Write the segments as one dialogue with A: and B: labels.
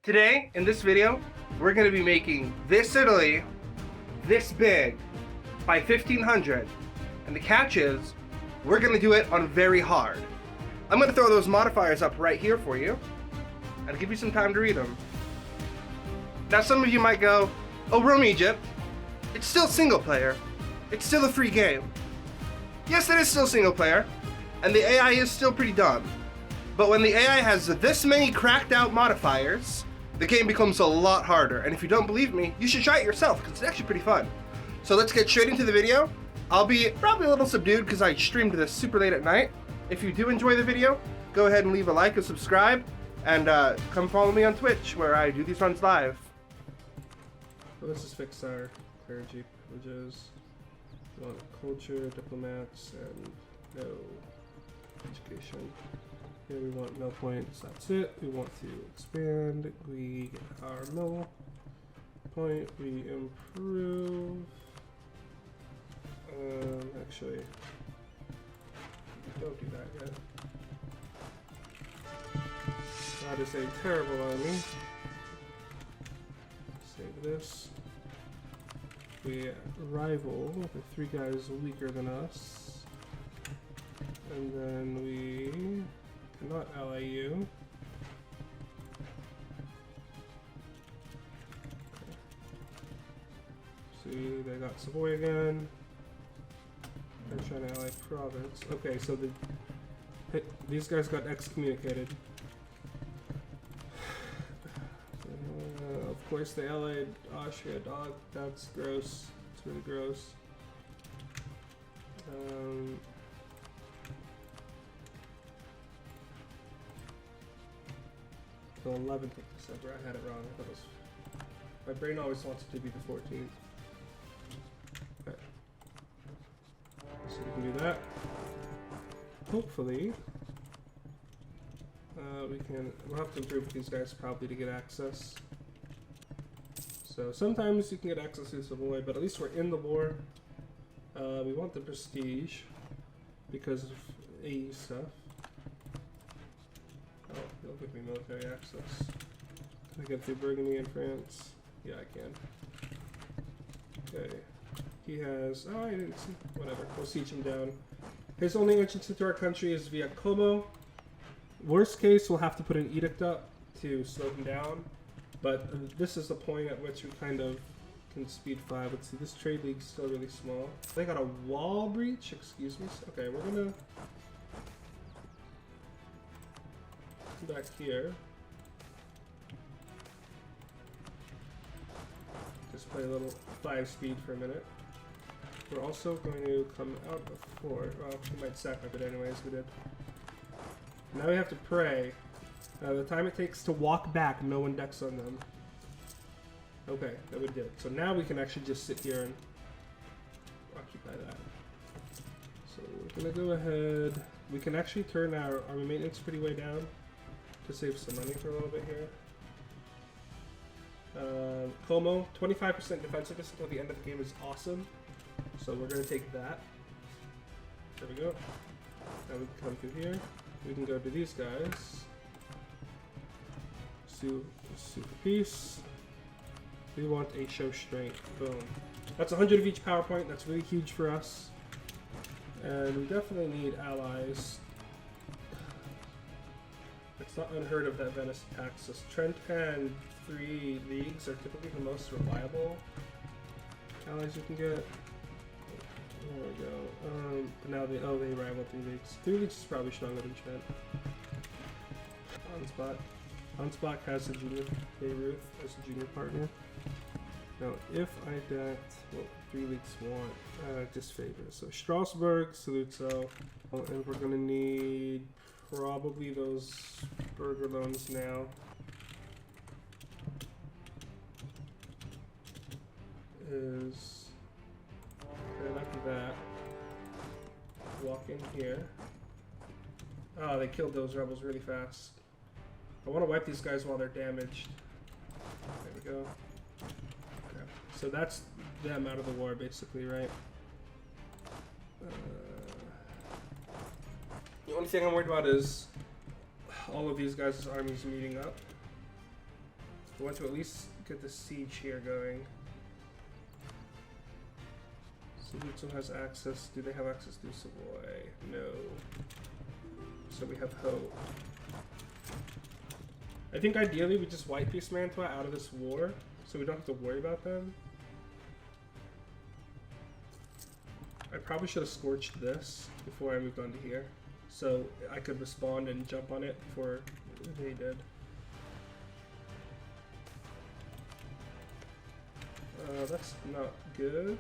A: Today, in this video, we're going to be making this Italy this big by 1500. And the catch is, we're going to do it on very hard. I'm going to throw those modifiers up right here for you, and give you some time to read them. Now some of you might go, oh, Rome, Egypt, it's still single player. It's still a free game. Yes, it is still single player, and the AI is still pretty dumb. But when the AI has this many cracked out modifiers, the game becomes a lot harder. And if you don't believe me, you should try it yourself, because it's actually pretty fun. So let's get straight into the video. I'll be probably a little subdued because I streamed this super late at night. If you do enjoy the video, go ahead and leave a like and subscribe, and come follow me on Twitch where I do these runs live.
B: Well, let's just fix our clergy privileges. We want culture, diplomats, and no education. Here we want no points, that's it. We want to expand. We get our no point. We improve. Actually, don't do that yet. That is a terrible army. Save this. We rival the three guys weaker than us. And then we cannot ally you. Okay. See, they got Savoy again. They're trying to ally province. Okay, so these guys got excommunicated. Of course, they allied Austria. Dog. That's gross. It's really gross. The 11th of December. I had it wrong. I thought it was. My brain always wants it to be the 14th. Okay. So we can do that. Hopefully, we'll have to improve these guys probably to get access. So sometimes you can get access to Savoy, but at least we're in the war. We want the prestige because of AE stuff. Oh, they'll give me military access. Can I get through Burgundy and France? Yeah, I can. Okay. He has... Oh, I didn't see... Whatever. We'll siege him down. His only entrance into our country is via Como. Worst case, we'll have to put an edict up to slow him down. But this is the point at which we kind of can speed 5. Let's see, this trade league's still really small. They got a wall breach? Excuse me? Okay, we're gonna... come back here. Just play a little 5 speed for a minute. We're also going to come out of 4. Well, we might sack up it anyways, we did. Now we have to pray. The time it takes to walk back, no one decks on them. Okay, that we did. So now we can actually just sit here and occupy that. So we're gonna go ahead. We can actually turn our army maintenance pretty way down to save some money for a little bit here. Como, 25% defensiveness until the end of the game is awesome. So we're gonna take that. There we go. Now we can come through here. We can go to these guys. Super peace. We want a show strength. Boom. That's 100 of each power point. That's really huge for us. And we definitely need allies. It's not unheard of that Venice attacks us. Trent and 3 leagues are typically the most reliable allies you can get. There we go. But now they rival 3 leagues. 3 leagues is probably stronger than Trent. On spot. Unspot has a junior Beirut as a junior partner. Now, if I decked what 3 leagues want, disfavor. So Strasbourg, Saluzzo, and we're gonna need probably those burger loans now. Is okay, lucky that. Walk in here. Oh, they killed those rebels really fast. I want to wipe these guys while they're damaged. There we go. Okay. So that's them out of the war, basically, right? The only thing I'm worried about is all of these guys' armies meeting up. We want to at least get the siege here going. Saluzzo has access. Do they have access to Savoy? No. So we have hope. I think ideally we just wipe Peace Mantua out of this war, so we don't have to worry about them. I probably should have scorched this before I moved on to here, so I could respond and jump on it before they did. That's not good.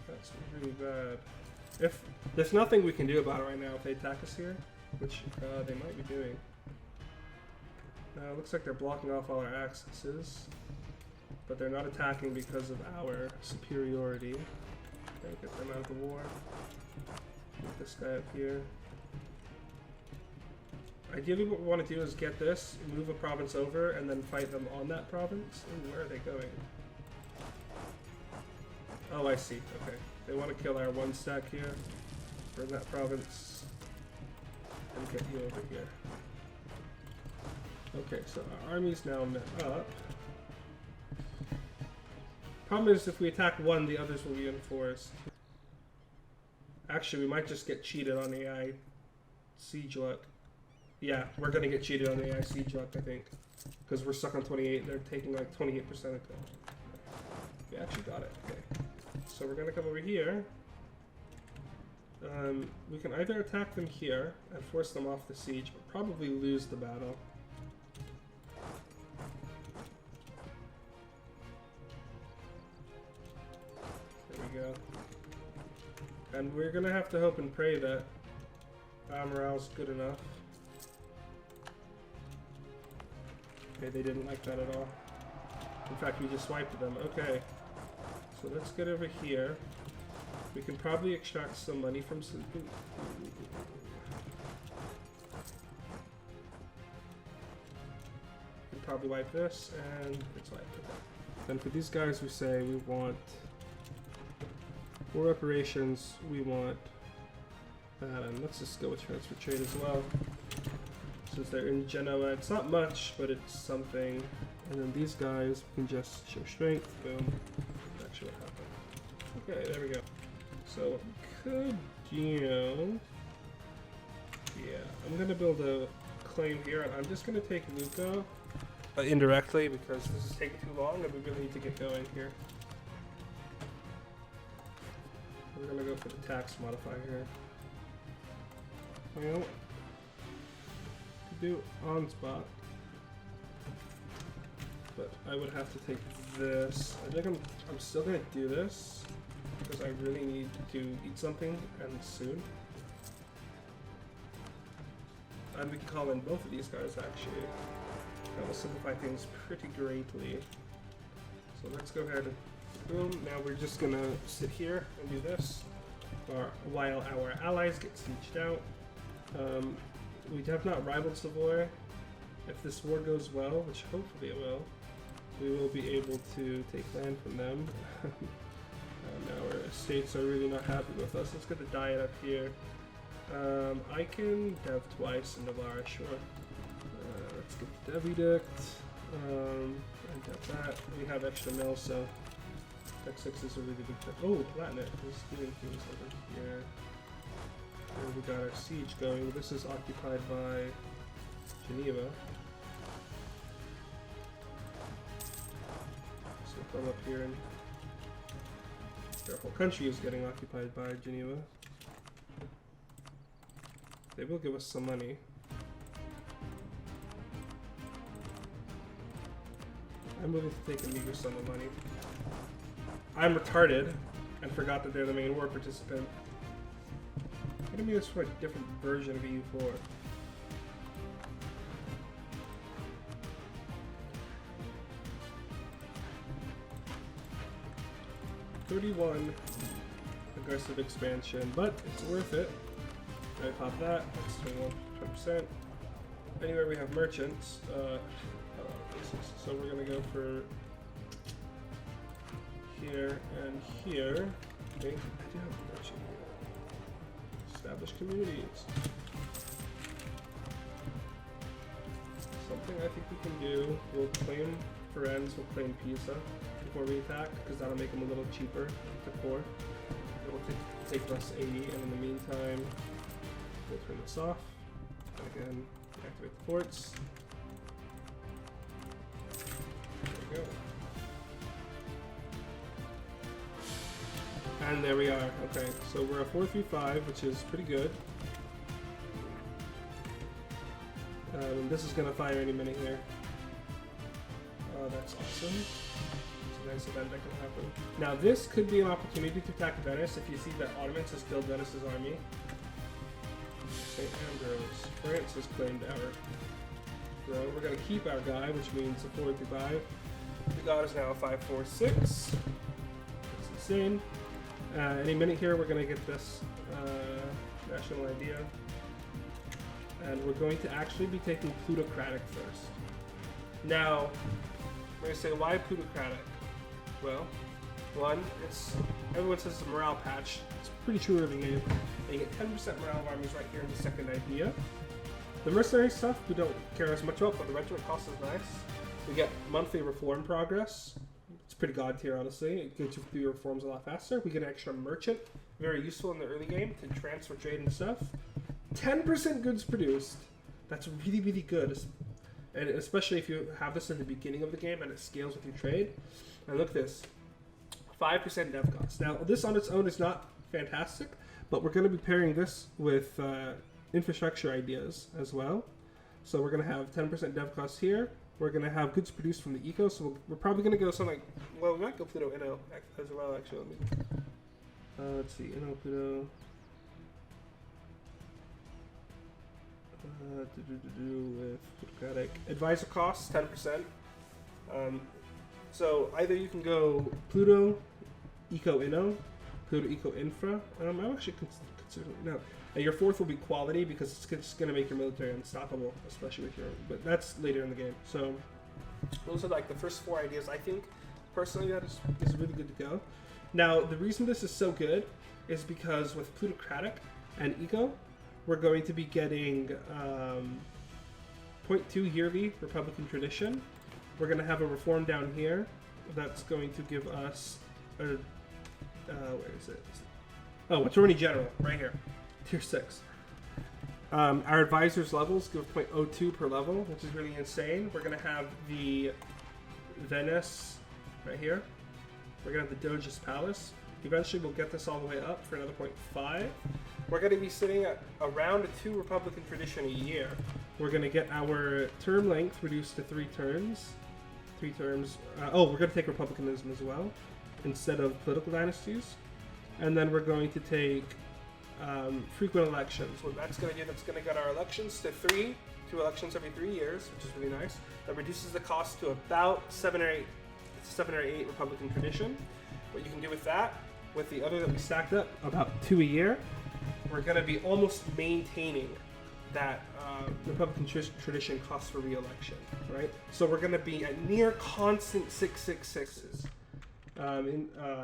B: That's really bad. If there's nothing we can do about it right now if they attack us here, which they might be doing. Looks like they're blocking off all our accesses, but they're not attacking because of our superiority. Okay, get them out of the war. Get this guy up here. Ideally what we want to do is get this, move a province over, and then fight them on that province. Ooh, where are they going? Oh, I see. Okay. They want to kill our one stack here, burn that province, and get you over here. Okay, so our army's now met up. Problem is, if we attack one, the others will be reinforced. Actually, we might just get cheated on AI siege luck. Yeah, we're gonna get cheated on AI siege luck, I think, because we're stuck on 28. And they're taking like 28% of it. We actually got it. Okay. So we're gonna come over here. We can either attack them here and force them off the siege, but probably lose the battle. There we go. And we're gonna have to hope and pray that our morale's good enough. Okay, they didn't like that at all. In fact, we just wiped them. Okay. So let's get over here. We can probably extract some money from some... We can probably wipe this, and it's wiped. Okay. Then for these guys, we say we want... For reparations, we want that, and let's just go with transfer trade as well. Since they're in Genoa, it's not much, but it's something. And then these guys, we can just show strength, boom. Actually what happened. Okay, there we go. So what we could do... Yeah, I'm gonna build a claim here, and I'm just gonna take Lucca indirectly, because this is taking too long, and we really need to get going here. We're gonna go for the tax modifier here. Well, do on spot, but I would have to take this. I think I'm still gonna do this because I really need to eat something, and soon. And we can call in both of these guys actually. That will simplify things pretty greatly. So let's go ahead and boom. Now we're just gonna sit here and do this while our allies get sieged out. We have not rivaled Savoy. If this war goes well, which hopefully it will, we will be able to take land from them. Our estates are really not happy with us. Let's get the diet up here. I can dev twice in Navarre, sure. Let's get the dev edict. And dev that. We have extra mill, so Tech 6 is a really big tech. Oh, Platinum is doing things over here. And we got our siege going. This is occupied by Geneva. So come up here, and their whole country is getting occupied by Geneva. They will give us some money. I'm willing to take a meager sum of money. I'm retarded and forgot that they're the main war participant. What do you mean it's for a different version of EU4? $31 aggressive expansion, but it's worth it. I pop that. That's 21%. Anywhere we have merchants, so we're gonna go for here and here. Okay, I do have a merchant here. Establish communities. Some thing I think we can do, we'll claim Florence, we'll claim Pisa before we attack, because that'll make them a little cheaper to core. It will take less 80, and in the meantime, we'll turn this off. Again, activate the ports. There we go. And there we are. Okay, so we're a 4-3-5, which is pretty good. This is going to fire any minute here. That's awesome. It's a nice event that can happen. Now this could be an opportunity to attack Venice if you see that Ottomans has killed Venice's army. St. Ambrose. France has claimed our row. We're going to keep our guy, which means a 4-3-5. The god is now a 5-4-6. That's insane. Any minute here, we're going to get this national idea. And we're going to actually be taking plutocratic first. Now, we're going to say, why plutocratic? Well, one, everyone says it's a morale patch. It's pretty true early game. And you get 10% morale of armies right here in the second idea. The mercenary stuff we don't care as much about, but the regiment cost is nice. We get monthly reform progress. It's pretty god tier, honestly. It gets you through your reforms a lot faster. We get an extra merchant, very useful in the early game to transfer trade and stuff. 10% goods produced. That's really, really good. And especially if you have this in the beginning of the game and it scales with your trade. And look at this. 5% dev cost. Now, this on its own is not fantastic, but we're going to be pairing this with infrastructure ideas as well. So we're going to have 10% dev cost here. We're going to have goods produced from the eco. So we're probably going to go something like, well, we might go Pluto Inno as well, actually. Let's see, Inno, Pluto. With plutocratic advisor costs 10%. So either you can go Pluto, Eco Inno, Pluto Eco Infra. I'm actually considering no. And your fourth will be quality because it's just going to make your military unstoppable, especially with your. But that's later in the game. So those are like the first 4 ideas. I think personally that is really good to go. Now the reason this is so good is because with plutocratic and eco, we're going to be getting 0.2 yearly Republican tradition. We're going to have a reform down here that's going to give us a, where is it? Oh, Attorney General, right here, tier 6. Our advisors levels give 0.02 per level, which is really insane. We're going to have the Venice right here. We're going to have the Doge's Palace. Eventually we'll get this all the way up for another 0.5. We're going to be sitting at around a 2 Republican tradition a year. We're going to get our term length reduced to 3 terms. 3 terms. We're going to take republicanism as well, instead of political dynasties. And then we're going to take frequent elections. What that's going to do, that's going to get our elections to 2 elections every 3 years, which is really nice. That reduces the cost to about 7 or 8 Republican tradition. What you can do with that, with the other that we stacked up, about 2 a year, we're going to be almost maintaining that Republican tradition cost for re-election, right? So we're going to be at near constant 666s.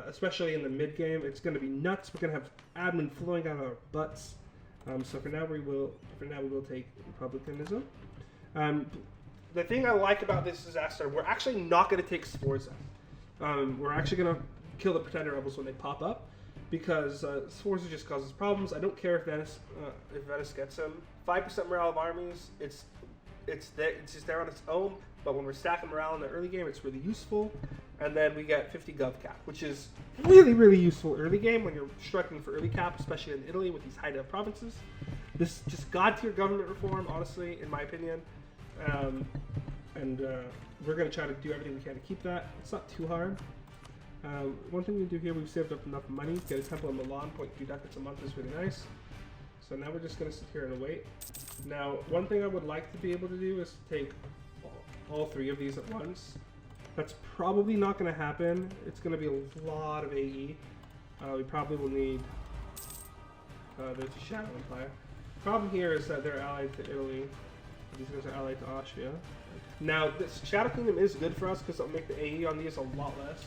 B: Especially in the mid game, it's going to be nuts. We're going to have admin flowing out of our butts. So for now we will take republicanism. The thing I like about this disaster, we're actually not going to take Sforza. We're actually going to kill the pretender rebels when they pop up, because Sforza just causes problems. I don't care if Venice gets them. 5% morale of armies. It's just there on its own. But when we're stacking morale in the early game, it's really useful. And then we get 50 gov cap, which is really, really useful early game when you're struggling for early cap, especially in Italy with these high dev provinces. This just god tier government reform, honestly, in my opinion. We're going to try to do everything we can to keep that. It's not too hard. One thing we can do here, we've saved up enough money. Get a temple in Milan, 0.3 ducats a month is really nice. So now we're just going to sit here and wait. Now, one thing I would like to be able to do is to take all 3 of these at once. That's probably not going to happen. It's going to be a lot of AE. We probably will need the Shadow Empire. Problem here is that they're allied to Italy. These guys are allied to Austria. Now, this Shadow Kingdom is good for us because it'll make the AE on these a lot less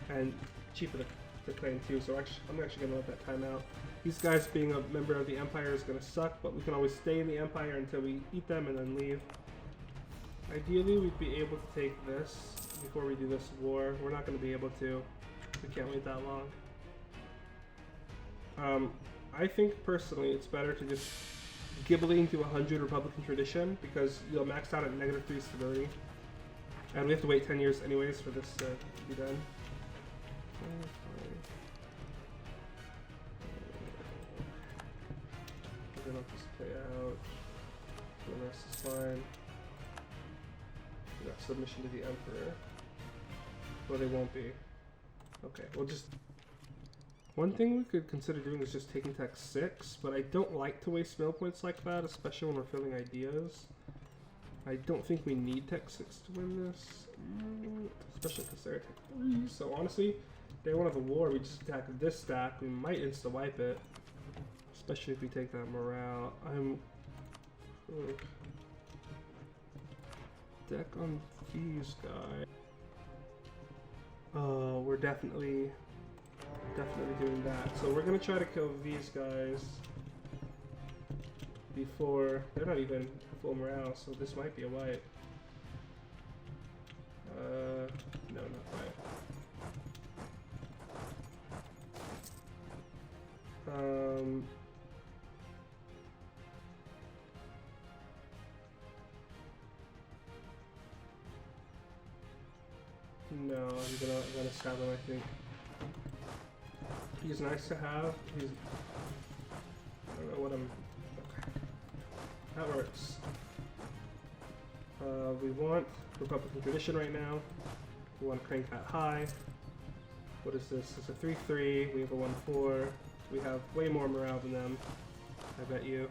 B: and cheaper to claim too. So I'm actually going to let that time out. These guys being a member of the Empire is going to suck, but we can always stay in the Empire until we eat them and then leave. Ideally, we'd be able to take this before we do this war. We're not going to be able to. We can't wait that long. I think personally it's better to just Ghibelline to 100 Republican tradition because you'll max out at -3 stability. And we have to wait 10 years anyways for this to be done. We're gonna let this play out. The rest is fine. We got submission to the Emperor. Well, they won't be. Okay, we'll just... One thing we could consider doing is just taking tech 6, but I don't like to waste mill points like that, especially when we're filling ideas. I don't think we need tech 6 to win this, especially because they're tech 3. So honestly, day one of the war, we just attack this stack. We might insta-wipe it, especially if we take that morale. Deck on these guys. Oh, we're definitely doing that. So we're gonna try to kill these guys before they're not even full morale. So this might be a wipe. No, not wipe. No, I'm gonna stab him, I think. He's nice to have. He's... I don't know what I'm... Okay. That works. We want Republican tradition right now. We want to crank that high. What is this? It's a 3-3. We have a 1-4. We have way more morale than them. I bet you.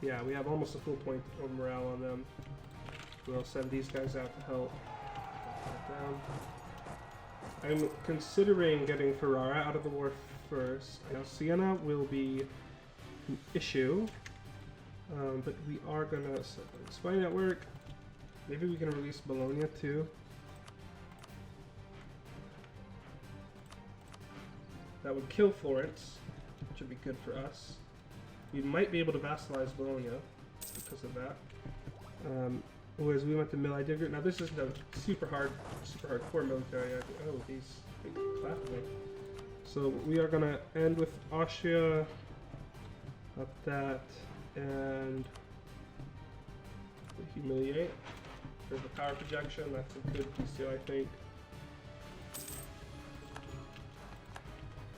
B: Yeah, we have almost a full point of morale on them. We'll send these guys out to help. Down. I'm considering getting Ferrara out of the war first. Now Siena will be an issue, but we are gonna set the spy network. Maybe we can release Bologna too. That would kill Florence, which would be good for us. We might be able to vassalize Bologna because of that. Whereas we went to Mill, I did. Now this isn't a super hardcore military. Oh, these clapped me. So we are gonna end with Austria at that and humiliate. There's a power projection. That's a good PCO, I think.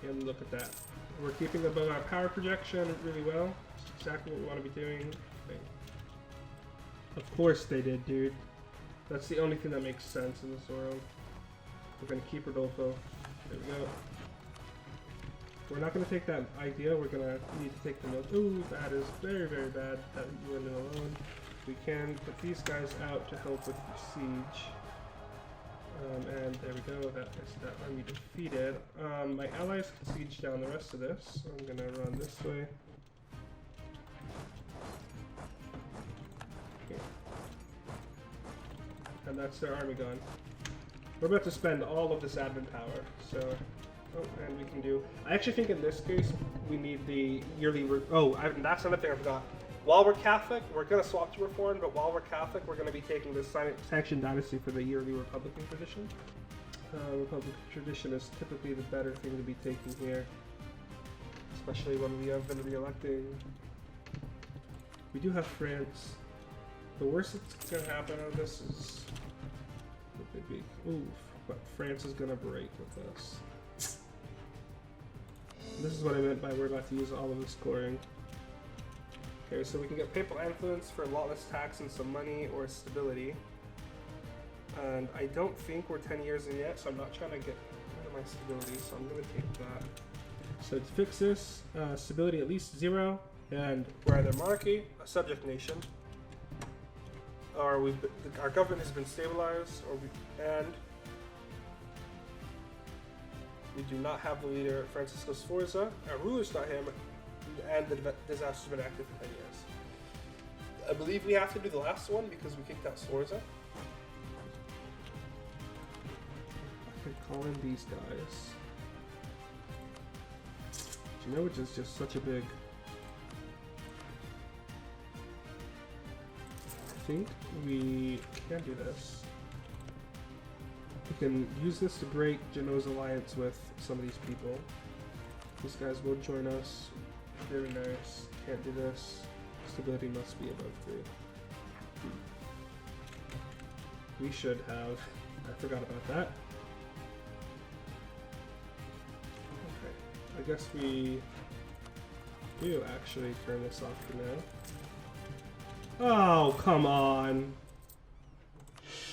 B: And look at that. We're keeping above our power projection really well. It's exactly what we want to be doing. Of course they did, dude. That's the only thing that makes sense in this world. We're gonna keep Rodolfo. There we go. We're not gonna take that idea. We're gonna need to take the note. Ooh, that is very, very bad that you went in alone. We can put these guys out to help with the siege. And there we go. That is that army defeated. My allies can siege down the rest of this. So I'm gonna run this way. And that's their army gone. We're about to spend all of this admin power, so... Oh, and we can do... I actually think in this case, we need the yearly... that's another thing I forgot. While we're Catholic, we're going to swap to Reformed, but while we're Catholic, we're going to be taking this Sanctioned Dynasty for the yearly Republican tradition. Republican tradition is typically the better thing to be taking here. Especially when we have been re-electing. We do have France. The worst that's going to happen out of this is... Ooh, but France is going to break with us. This is what I meant by we're about to use all of this scoring. Okay, so we can get papal influence for lawless tax and some money or stability. And I don't think we're 10 years in yet, so I'm not trying to get rid of my stability, so I'm going to take that. So to fix this, stability at least 0, and we're either monarchy, a subject nation, or our government has been stabilized, and we do not have the leader, Francisco Sforza. Our ruler's not him, and the disaster's been active for 10 years. I believe we have to do the last one because we kicked out Sforza. I could call in these guys. Do you know which is just such a big... think we can do this. We can use this to break Genoa's alliance with some of these people. These guys will join us. Very nice. Can't do this. Stability must be above 3. We should have... I forgot about that. Okay. I guess we do actually turn this off for now. Oh, come on!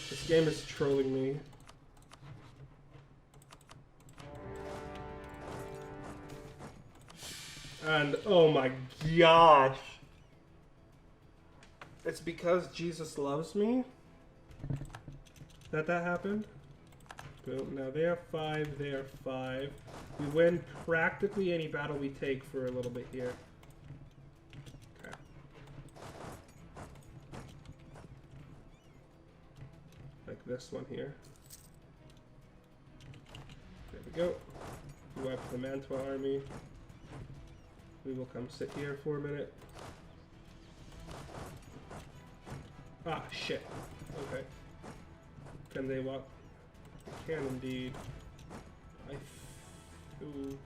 B: This game is trolling me. And oh my gosh! It's because Jesus loves me that happened. Boom. Now they are 5, they are 5. We win practically any battle we take for a little bit here. Okay. Like this one here. There we go. We wipe the Mantua army. We will come sit here for a minute. Ah, shit. Okay. Can they walk? They can indeed. Ooh.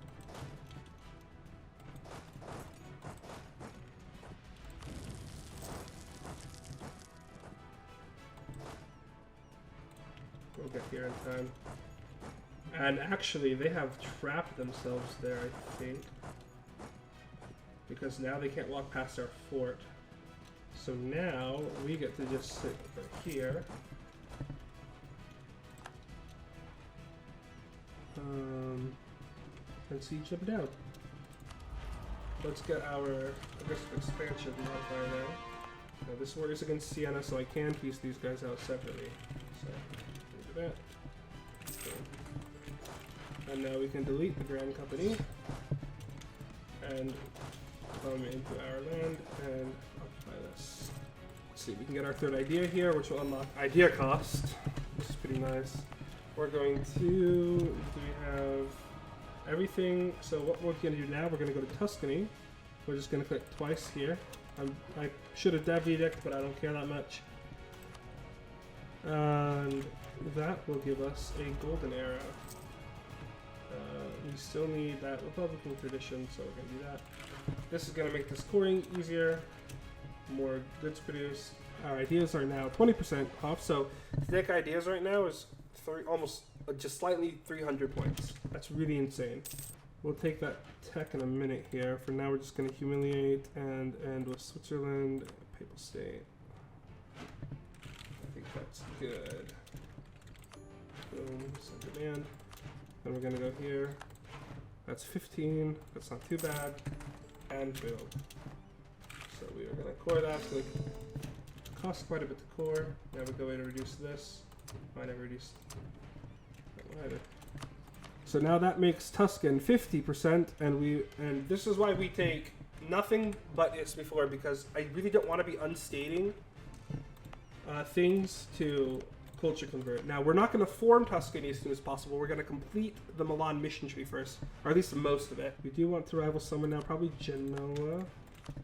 B: We'll get here in time. And actually, they have trapped themselves there, I think. Because now they can't walk past our fort. So now we get to just sit over here. And siege them down. Let's get our aggressive expansion modifier now. Now this war is against Siena, so I can piece these guys out separately. So do that. Okay. And now we can delete the Grand Company and come into our land and occupy this. Let's see, we can get our third idea here, which will unlock idea cost. This is pretty nice. We're going to, do we have everything? So what we're going to do now, we're going to go to Tuscany. We're just going to click twice here. I should have Dev Edict, but I don't care that much. And that will give us a golden era. We still need that Republican tradition, so we're going to do that. This is going to make this coring easier, more goods produced. Our ideas are now 20% off, so thick ideas right now is almost just slightly 300 points. That's really insane. We'll take that tech in a minute here. For now, we're just going to humiliate and end with Switzerland, Papal State. I think that's good. Boom, send demand. Then we're going to go here. That's 15. That's not too bad. And boom. So we are going to core that. So it costs quite a bit to core. Now we go in and reduce this. I never reduced that either. So now that makes Tuscan 50%, and this is why we take nothing but it's before, because I really don't want to be unstating things to culture convert. Now we're not going to form Tuscany as soon as possible. We're going to complete the Milan mission tree first, or at least most of it. We do want to rival someone now, probably Genoa.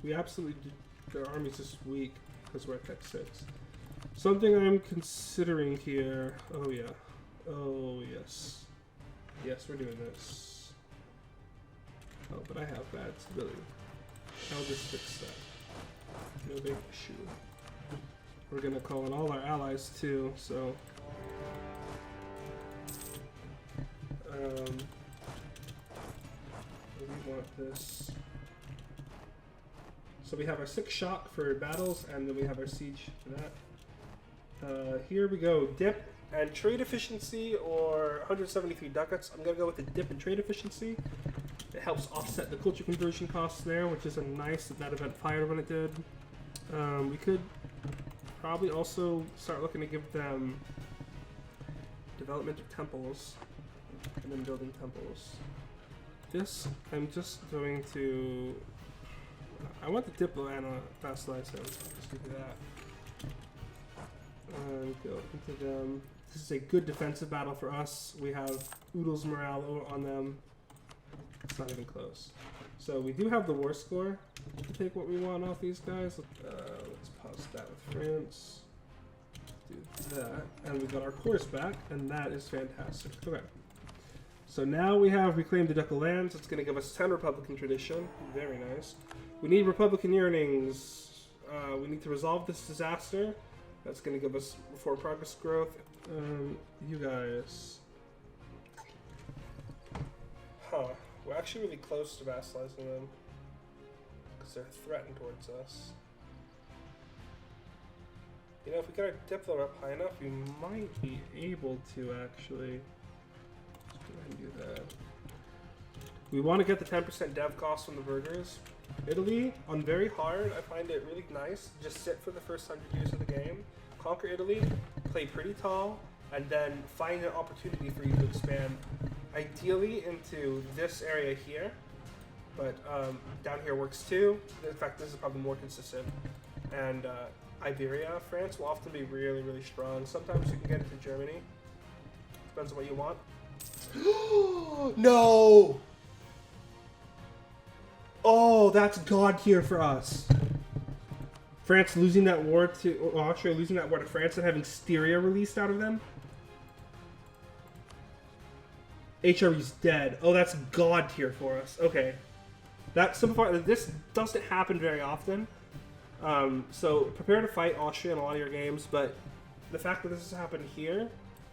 B: We absolutely do. Their army's just weak because we're at Tech 6. Something I'm considering here. Oh yeah. Oh yes. Yes, we're doing this. Oh, but I have bad stability. I'll just fix that. No big issue. We're gonna call in all our allies too, so we want this. So we have our 6 shock for battles, and then we have our siege for that. Here we go. Dip and trade efficiency, or 173 ducats. I'm gonna go with the dip and trade efficiency. It helps offset the culture conversion costs there, which is a nice that event fired when it did. We could probably also start looking to give them development of temples and then building temples. This, I'm just going to. I want the Diplo and Vassalize him. Just do that. And go into them. This is a good defensive battle for us. We have Oodle's morale on them. It's not even close. So we do have the war score to take what we want off these guys. Let's pop Pause that with France. Do that, and we got our course back, and that is fantastic. Okay. So now we have reclaimed the ducal lands. It's going to give us 10 Republican tradition. Very nice. We need Republican yearnings. We need to resolve this disaster. That's going to give us reform progress growth. You guys. Huh. We're actually really close to vassalizing them. Because they're threatened towards us. You know, if we get our diplo up high enough, we might be able to actually. Let's go ahead and do that. We want to get the 10% dev cost from the burgers. Italy, on very hard, I find it really nice. Just sit for the first 100 years of the game, conquer Italy, play pretty tall, and then find an opportunity for you to expand, ideally into this area here. But down here works too. In fact, this is probably more consistent. And Iberia, France will often be really, really strong. Sometimes you can get into Germany. Depends on what you want. No! Oh, that's God tier for us. France losing that war to Austria, losing that war to France, and having Styria released out of them. HRE's dead. Oh, that's God tier for us. Okay, that simplified. This doesn't happen very often. So prepare to fight Austria in a lot of your games, but the fact that this has happened here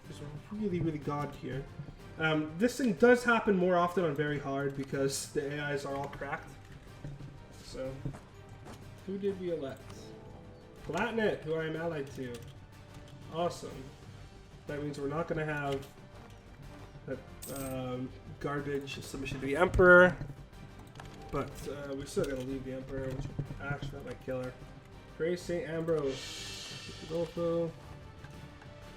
B: is really, really God tier. This thing does happen more often on very hard because the AIs are all cracked. So, who did we elect? Palatinate, who I am allied to. Awesome. That means we're not going to have that garbage submission to the Emperor, but we're still going to leave the Emperor, which actually that might kill her. Praise St. Ambrose. Rodolfo.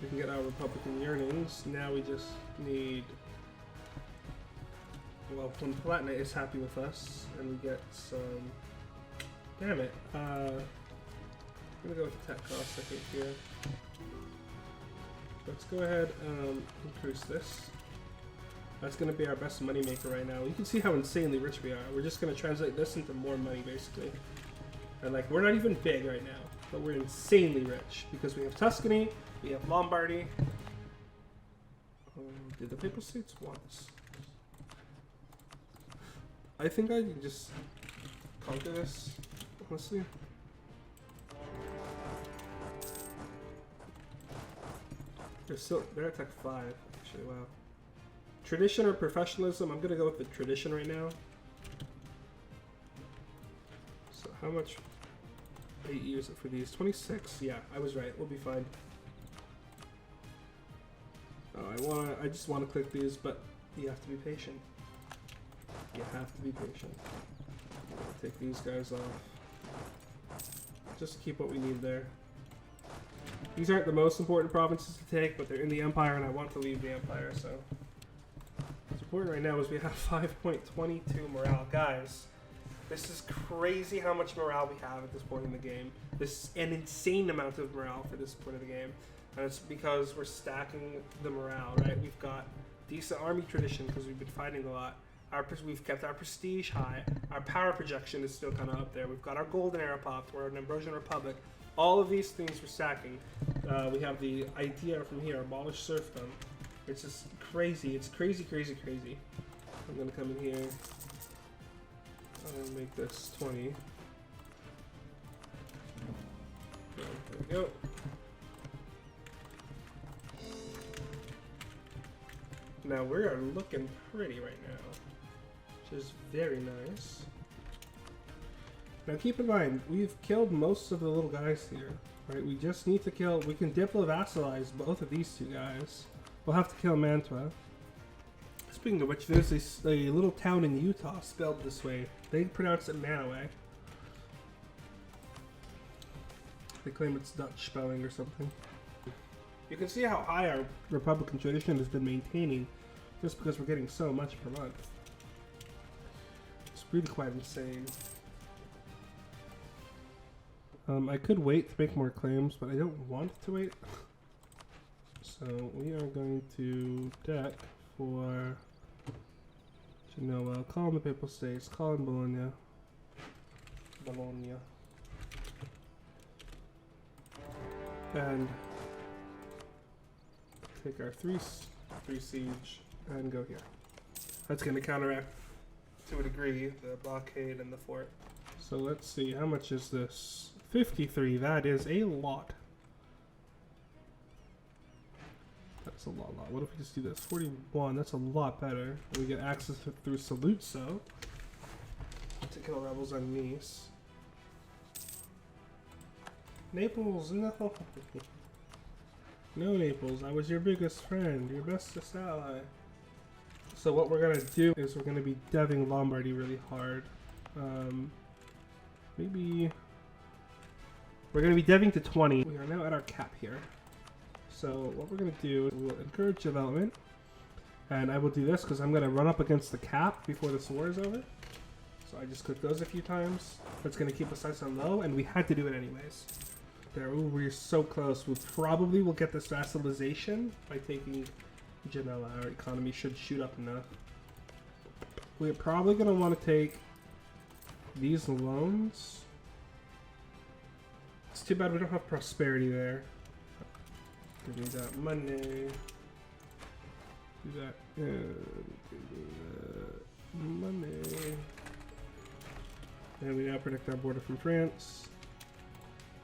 B: We can get our Republican yearnings. Now we just need. Well, when Palatinate is happy with us, and we get some. Damn it. I'm gonna go with the tech cost, I think, here. Let's go ahead and increase this. That's gonna be our best money maker right now. You can see how insanely rich we are. We're just gonna translate this into more money, basically. And like, we're not even big right now, but we're insanely rich because we have Tuscany, we have Lombardy. Did the Papal States want this? I think I can just conquer this, honestly. They're at tech 5, actually, wow. Tradition or professionalism? I'm gonna go with the tradition right now. So how much AE is it for these? 26? Yeah, I was right, we'll be fine. Oh, I just wanna click these, but you have to be patient. You have to be patient. Take these guys off. Just keep what we need there. These aren't the most important provinces to take, but they're in the Empire, and I want to leave the Empire, so. What's important right now is we have 5.22 morale. Guys, this is crazy how much morale we have at this point in the game. This is an insane amount of morale for this point of the game. And it's because we're stacking the morale, right? We've got decent army tradition because we've been fighting a lot. We've kept our prestige high. Our power projection is still kind of up there. We've got our golden era popped. We're an Ambrosian Republic. All of these things we're stacking. We have the idea from here, abolish serfdom. It's just crazy. It's crazy, crazy, crazy. I'm gonna come in here and make this 20. There we go. Now we are looking pretty right now, which is very nice. Now keep in mind, we've killed most of the little guys here, right? We just need to kill, we can diplo vassalize both of these two guys. We'll have to kill Mantua. Speaking of which, there's a little town in Utah spelled this way. They pronounce it Manaway. They claim it's Dutch spelling or something. You can see how high our Republican tradition has been maintaining just because we're getting so much per month. It's really quite insane. I could wait to make more claims, but I don't want to wait. So we are going to deck for Genoa, call in the Papal States, call in Bologna. and take our three siege and go here. That's going to counteract to a degree the blockade and the fort. So let's see, how much is this? 53. That is a lot. That's a lot. What if we just do this? 41. That's a lot better. We get access through Saluzzo to kill rebels on Nice. Naples, no. No, Naples. I was your biggest friend, your bestest ally. So what we're gonna do is we're gonna be deving Lombardy really hard. Maybe we're gonna be deving to 20. We are now at our cap here. So what we're gonna do is we'll encourage development, and I will do this because I'm gonna run up against the cap before this war is over. So I just click those a few times. That's gonna keep us nice and low, and we had to do it anyways. There, ooh, we're so close. We probably will get this vassalization by taking Genoa. Our economy should shoot up enough. We're probably gonna want to take these loans. It's too bad we don't have prosperity there. Give me that money. Do that. Give me that money. And we now protect our border from France.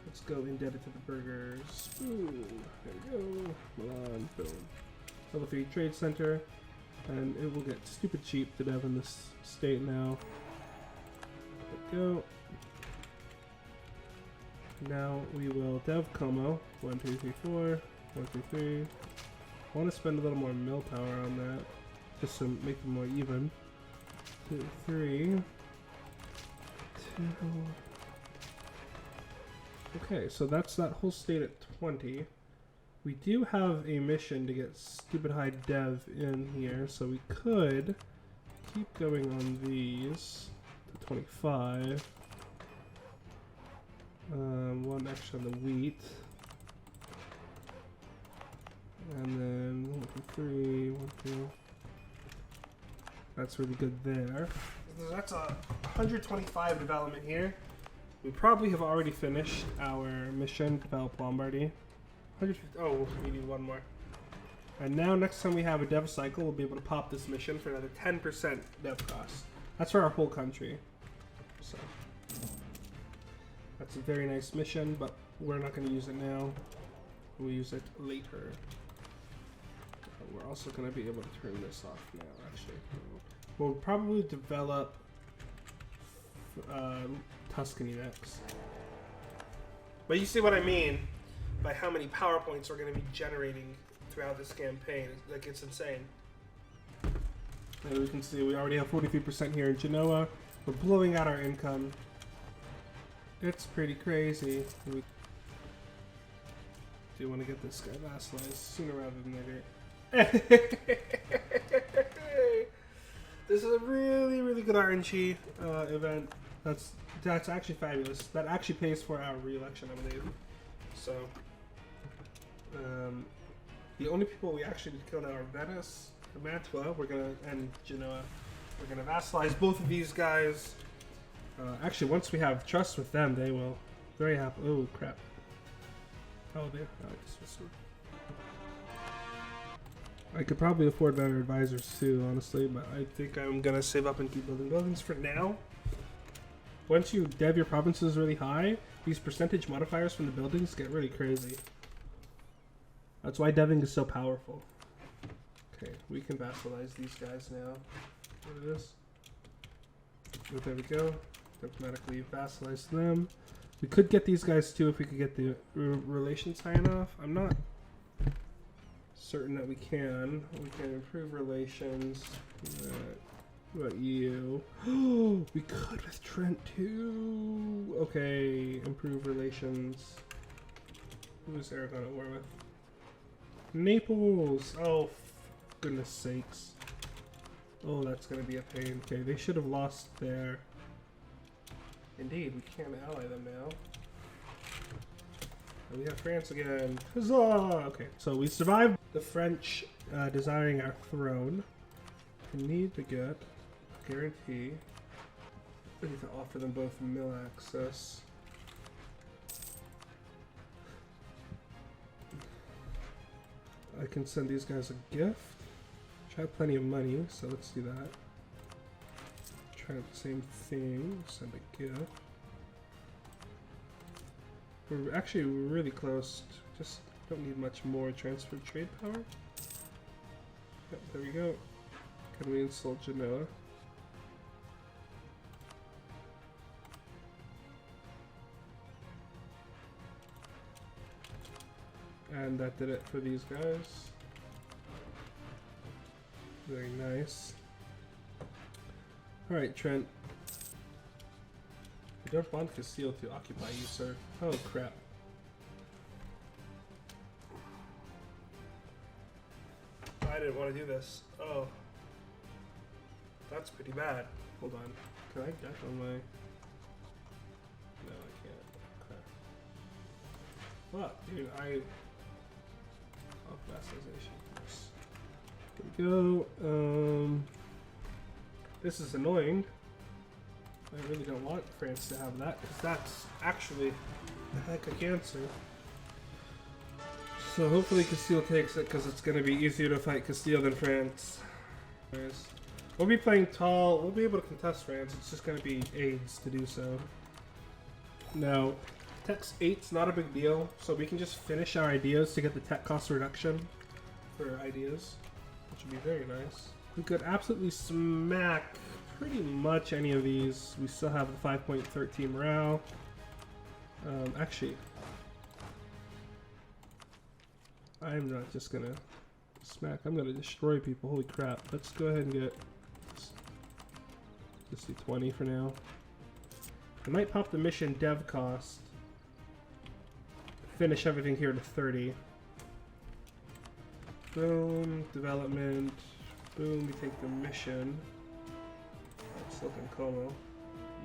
B: Let's go indebted to the burghers. Ooh, there we go. Milan, boom. Level 3 trade center. And it will get stupid cheap to dev in this state now. There we go. Now we will dev Como. 1, 2, 3, 4. 1, 2, 3. I want to spend a little more mill power on that. Just to make them more even. 2, 3. 2. Okay, so that's that whole state at 20. We do have a mission to get stupid high dev in here, so we could keep going on these to 25. One extra on the wheat. And then 1, 2, 3, 1, 2. That's really good there. That's a 125 development here. We probably have already finished our mission, develop Lombardy. 150, oh, we need one more. And now next time we have a dev cycle, we'll be able to pop this mission for another 10% dev cost. That's for our whole country. So that's a very nice mission, but we're not going to use it now. We'll use it later. We're also going to be able to turn this off now, actually. We'll probably develop Tuscany next. But you see what I mean by how many power points we're going to be generating throughout this campaign. Like, it's insane. And we can see we already have 43% here in Genoa. We're blowing out our income. It's pretty crazy. We do want to get this guy vassalized sooner rather than later. This is a really, really good RNG event. That's actually fabulous. That actually pays for our re-election, I believe. So, the only people we actually killed are Venice, Mantua, and Genoa. We're gonna vassalize both of these guys. Actually, once we have trust with them, they will very happy. Oh crap! Oh, I could probably afford better advisors too, honestly, but I think I'm gonna save up and keep building buildings for now. Once you dev your provinces really high, these percentage modifiers from the buildings get really crazy. That's why deving is so powerful. Okay, we can vassalize these guys now. What it is? Oh, there we go. Automatically vassalize them. We could get these guys too if we could get the relations high enough. I'm not certain that we can. We can improve relations. What about you? We could with Trent too. Okay, improve relations. Who is Aragon at war with? Naples. Oh, goodness sakes. Oh, that's gonna be a pain. Okay, they should have lost their. Indeed, we can't ally them now. And we have France again. Huzzah! Okay, so we survived the French desiring our throne. We need to get guarantee. We need to offer them both mill access. I can send these guys a gift. I have plenty of money, so let's do that. Try the same thing, send a gift. We're actually really close. Just don't need much more transfer trade power. Yep, there we go. Can we insult Genoa? And that did it for these guys. Very nice. Alright, Trent. I don't want Castile to occupy you, sir. Oh, crap. I didn't want to do this. Oh. That's pretty bad. Hold on. Can I deck on my... No, I can't. Okay. Fuck, dude, Oh, vassalization. Here we go. This is annoying. I really don't want France to have that, because that's actually a heck of cancer. So hopefully Castile takes it, because it's going to be easier to fight Castile than France. We'll be playing tall, we'll be able to contest France, it's just going to be aids to do so. Now, Tech's 8's not a big deal, so we can just finish our ideas to get the tech cost reduction for ideas, which would be very nice. We could absolutely smack pretty much any of these. We still have the 5.13 morale. Actually, I'm not just gonna smack, I'm gonna destroy people. Holy crap. Let's go ahead and get, just do 20 for now. I might pop the mission dev cost. Finish everything here to 30. Boom, development. Boom, we take the mission. That's looking Como.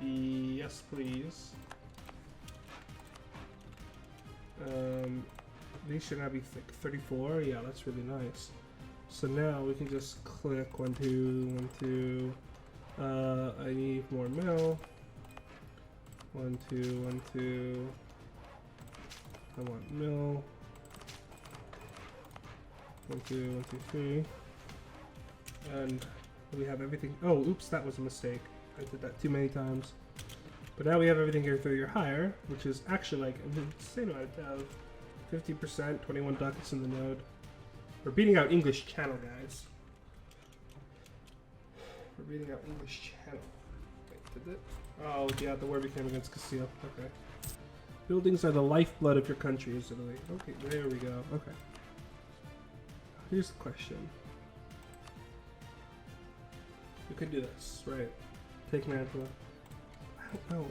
B: Yes, please. These should now be 34. Yeah, that's really nice. So now we can just click 1, 2, 1, 2. I need more mill. 1, 2, 1, 2. I want mill. 1, 2, 1, 2, 3. And we have everything. Oh, oops, that was a mistake. I did that too many times. But now we have everything here 30 or higher, which is actually like an insane amount of 50%, 21 ducats in the node. We're beating out English Channel, guys. We're beating out English Channel. Wait, did it? Oh, yeah, the war became against Castile. Okay. Buildings are the lifeblood of your country, is Italy. Okay, there we go. Okay. Here's the question. We could do this, right? Take Mantua. I don't know.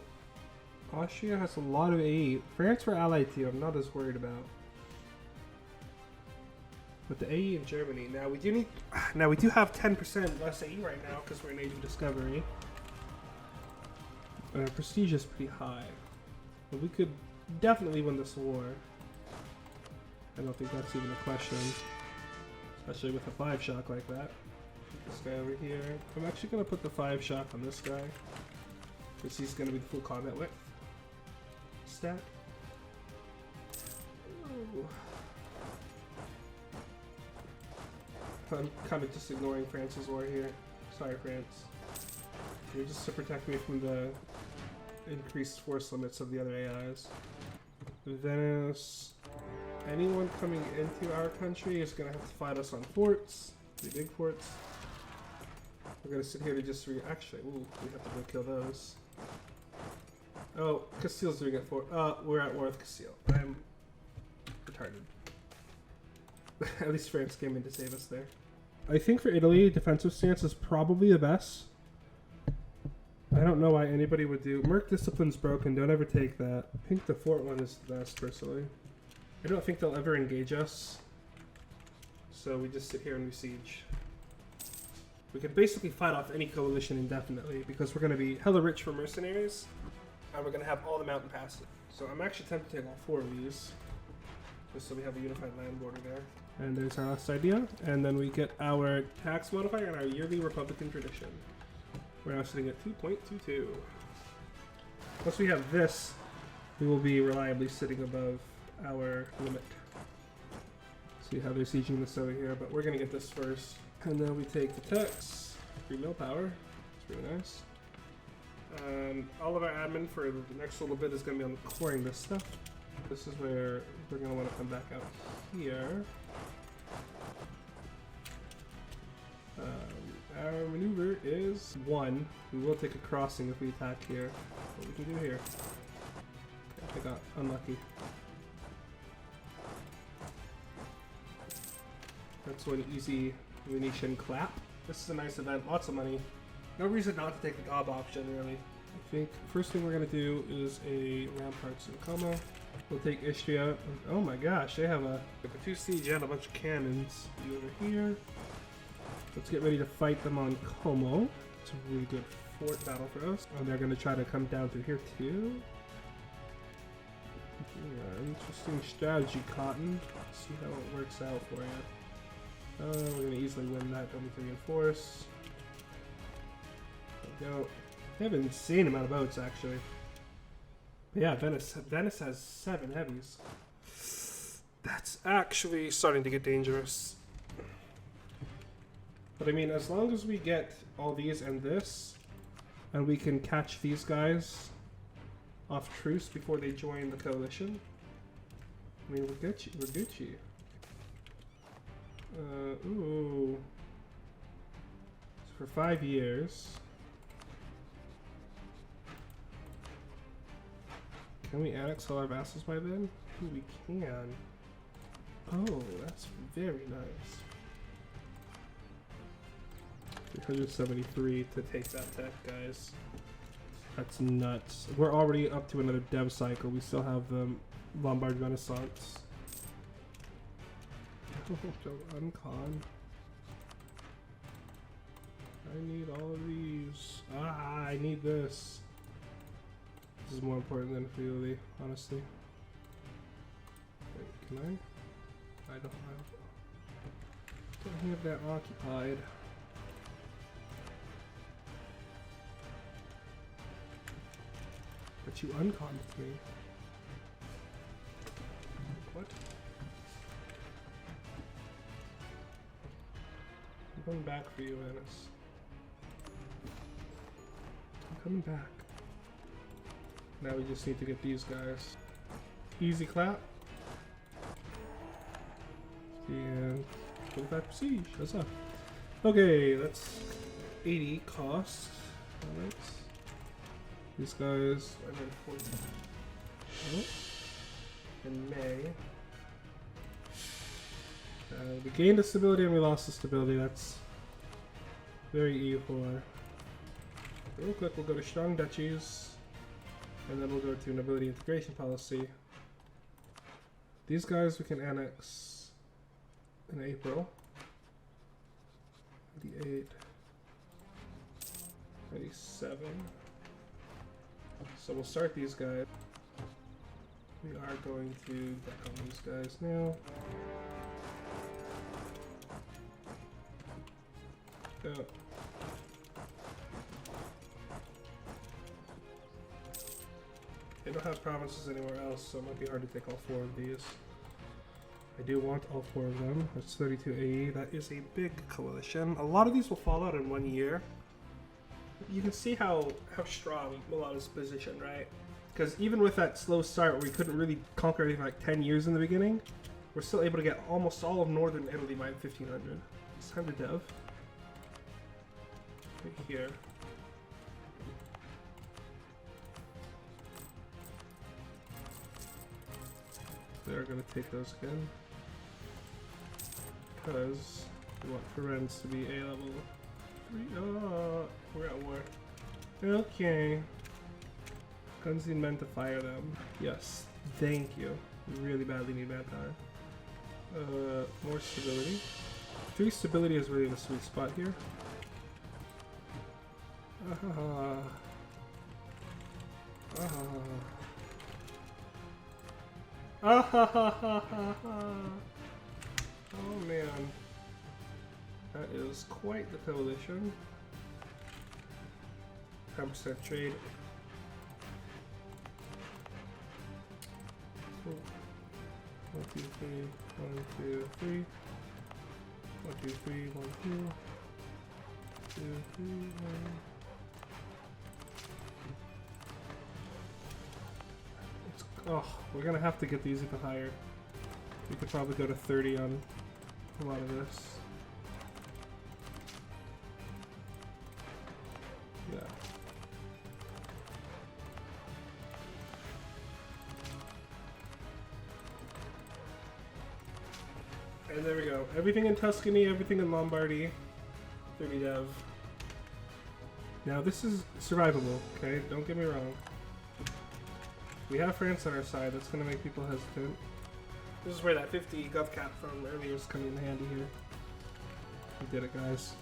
B: Austria has a lot of aid. France we're allied to, I'm not as worried about. But the AE in Germany, now we do have 10% less AE right now because we're in Age of Discovery. Our prestige is pretty high. But we could definitely win this war. I don't think that's even a question. Especially with a 5 shock like that. This guy over here. I'm actually going to put the 5 shock on this guy. Because he's going to be the full combat width. Stat. Ooh. I'm kind of just ignoring France's war here. Sorry, France. You're just to protect me from the increased force limits of the other AIs. Venice. Anyone coming into our country is going to have to fight us on forts. The big forts. We're going to sit here to just actually, ooh, we have to go kill those. Oh, Castile's doing it for. We're at war with Castile. I'm retarded. At least France came in to save us there. I think for Italy, defensive stance is probably the best. I don't know why anybody would do. Merc Discipline's broken, don't ever take that. I think the fort one is the best, personally. I don't think they'll ever engage us. So we just sit here and we siege. We could basically fight off any coalition indefinitely because we're going to be hella rich for mercenaries. And we're going to have all the mountain passes. So I'm actually tempted to take all 4 of these. Just so we have a unified land border there. And there's our last idea. And then we get our tax modifier and our yearly Republican tradition. We're now sitting at 2.22. Once we have this, we will be reliably sitting above our limit. See how they're sieging this over here, but we're gonna get this first. And then we take the techs, 3 mil power. It's really nice. And all of our admin for the next little bit is gonna be on coring this stuff. This is where we're gonna want to come back out here. Our maneuver is 1. We will take a crossing if we attack here. What we can do here. I got unlucky. That's one easy Venetian clap. This is a nice event, lots of money. No reason not to take the gob option, really. I think first thing we're gonna do is a Ramparts in Como. We'll take Istria. Oh my gosh, they have a 2 siege and a bunch of cannons. You over here. Let's get ready to fight them on Como. It's a really good fort battle for us. And they're gonna try to come down through here too. Yeah, interesting strategy, Cotton. Let's see how it works out for you. We're gonna easily win that. Don't need to reinforce. There we go. They have an insane amount of boats, actually. But yeah, Venice has 7 heavies. That's actually starting to get dangerous. But I mean, as long as we get all these and this, and we can catch these guys off truce before they join the coalition, I mean, we're Gucci. We're Gucci. Ooh. So for 5 years. Can we annex all our vassals by then? Ooh, we can. Oh, that's very nice. 373 to take that tech, guys. That's nuts. We're already up to another dev cycle. We still have the Lombard Renaissance. Uncon. I need all of these. Ah, I need this. This is more important than Friuli, honestly. Wait, can I? I don't have that occupied. But you unconned me. What? I'm coming back for you, Venice. I'm coming back. Now we just need to get these guys. Easy clap. And 25 siege. What's up? Okay, that's 80 cost. Alright. These guys are going to in May. We gained the stability and we lost the stability. That's very E4. Real quick, we'll go to strong duchies, and then we'll go to nobility integration policy. These guys we can annex in April. 88, 87. So we'll start these guys. We are going to deck on these guys now. Go. They don't have provinces anywhere else, so it might be hard to take all 4 of these. I do want all 4 of them. That's 32 AE. That is a big coalition. A lot of these will fall out in 1 year. You can see how strong Milan's position, right? Because even with that slow start where we couldn't really conquer anything like 10 years in the beginning, we're still able to get almost all of northern Italy by 1500. It's time to dev. Right here. They're going to take those again. Because we want Florence to be A level 3. Oh, we're at war. Okay. Guns need men to fire them. Yes, thank you. We really badly need manpower. More stability. 3 stability is really the sweet spot here. Oh man. That is quite the coalition. 10% trade. 1, 2, 3, 1, 2, 3. 1, 2, 3, 1, 2. 2, 3, 1. Oh, we're gonna have to get these even higher. We could probably go to 30 on a lot of this. Yeah. And there we go. Everything in Tuscany, everything in Lombardy. 30 dev. Now this is survivable, okay? Don't get me wrong. We have France on our side, that's gonna make people hesitant. This is where that 50 gov cap from earlier is coming in handy here. We did it, guys.